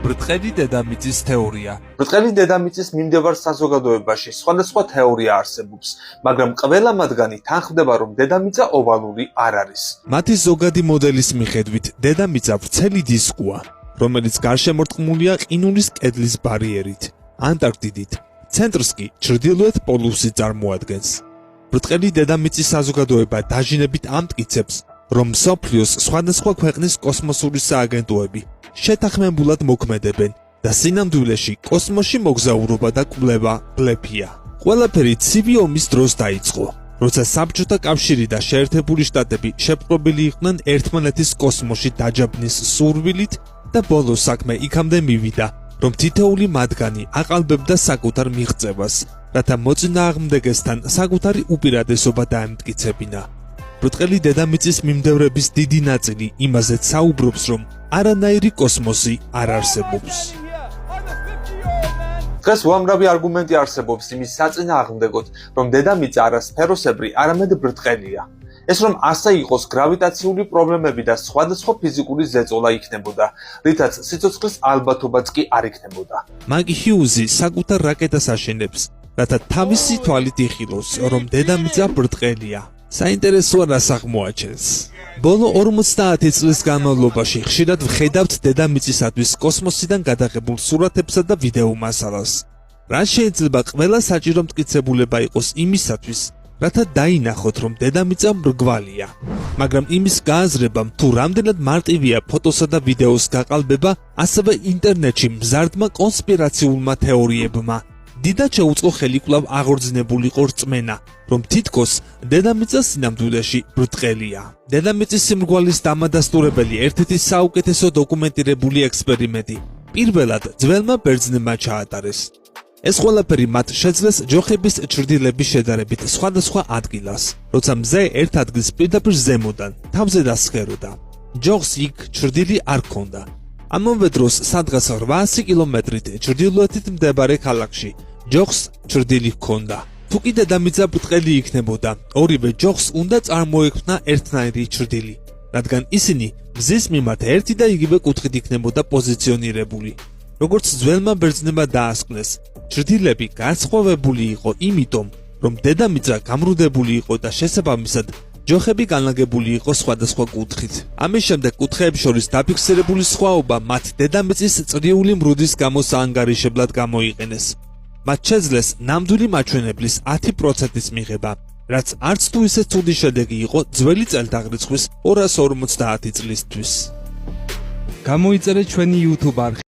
ბრტყელი დედამიწის თეორია. ბრტყელი დედამიწის მიმდევარ საზოგადოებაში სხვადასხვა თეორია არსებობს, მაგრამ ყველა მათგანი თანხმდება, რომ დედამიწა ოვალური არ არის. მათი ზოგადი მოდელის მიხედვით, დედამიწა ვრცელი დისკია, რომელიც გარშემორტყმულია ყინულის კედლის ბარიერით, ანტარქტიდით. ცენტრს კი ჩრდილოეთ პოლუსი წარმოადგენს. ბრტყელი დედამიწის საზოგადოება დაჟინებით ამტკიცებს, რომ მსოფლიოს სხვადასხვა ქვეყნის კოსმოსური სააგენტოები შეთანხმებულად მოქმედებენ და სინამდვილეში კოსმოსში მოგზაურობა და კვლევა ბლეფია. ყველაფერი ცივი ომის დროს დაიწყო, როცა საბჭოთა კავშირი და შეერთებული შტატები შეპყრობილი იყვნენ ერთმანეთის კოსმოსში დაჯაბნის სურვილით და ბოლოს საქმე იქამდე მივიდა, რომ თითოეული მათგანი აყალბებდა საკუთარ მიღწევას, რათა მოწინააღმდეგესთან საკუთარი უპირატესობა დაემტკიცებინა. ბრტყელი დედამიწის მიმდევრების დიდი ნაწილი იმაზეც საუბრობს, რომ არანაირი კოსმოსი არ არსებობს. დღეს უამრავი არგუმენტი არსებობს იმის საწინააღმდეგოდ, რომ დედამიწა არა სფეროსებრი, არამედ ბრტყელია. ეს რომ ასე იყოს, გრავიტაციული პრობლემები და სხვადასხვა ფიზიკური ზეწოლა იქნებოდა, რითაც სიცოცხლის ალბათობაც კი არ იქნებოდა. მაგ ჰიუზი საკუთარ რაკეტას აშენებს, რათა თავისი თვალით იხილოს, რომ დედამიწა ბრტყელია. საინტერესოა რას აღმოაჩენს. ბოლო 50 წლის განმავლობაში ხშირად ვხედავთ დედამიწისათვის კოსმოსიდან გადაღებულ სურათებსა და ვიდეო მასალას. რაც შეიძლება ყველა საჭირო მტკიცებულება იყოს იმისათვის, რათა დაინახოთ, რომ დედამიწა მრგვალია. მაგრამ იმის გააზრებამ თუ რამდენად მარტივია ფოტოსა და ვიდეოს გაყალბება, ასევე ინტერნეტში მზარდმა კონსპირაციულმა თეორიებმა დიდად შეუწყო ხელი კვლავ აღორძინებულიყო რწმენა, რომ თითქოს დედამიწა სინამდვილეში ბრტყელია. დედამიწის სიმრგვალის დამადასტურებელი ერთ-ერთი საუკეთესო დოკუმენტირებული ექსპერიმენტი პირველად ძველმა ბერძნებმა ჩაატარეს. ეს ყველაფერი მათ შეძლეს ჯოხების ჩრდილების შედარებით სხვადასხვა ადგილას, როცა მზე ერთ ადგილს პირდაპირ ზემოდან თავზე დასხეროდა. ჯოხს იქ ჩრდილი არ ჰქონდა. ამავე დროს სადღაც 800 კილომეტრით ჩრდილოეთით მდებარე ქალაქში ჯოხს ჩრდილი ჰქონდა. თუ კი დედამიწა ბრტყელი იქნებოდა, ორივე ჯოხს უნდა წარმოექმნა ერთნაირი ჩრდილი, რადგან ისინი მზის მიმართ ერთი და იგივე კუთხით იქნებოდა პოზიციონირებული. როგორც ძველმა ბერძნებმა დაასკვნეს, ჩრდილები განსხვავებული იყო იმიტომ, რომ დედამიწა გამრუდებული იყო და შესაბამისად ჯოხები განლაგებული იყო სხვადასხვა კუთხით. ამის შემდეგ კუთხეებს შორის დაფიქსირებული სხვაობა მათ დედამიწის წრიული მრუდის გამო საანგარიშებლად გამოიყენეს. მათ შეძლეს ნამდვილი მაჩვენებლის 10%-ის მიღება, რაც არც თუ ისე ცუდი შედეგი იყო ძველი წელთაღრიცხვის 250 წლისთვის. გამოიწერეთ ჩვენი YouTube არხი.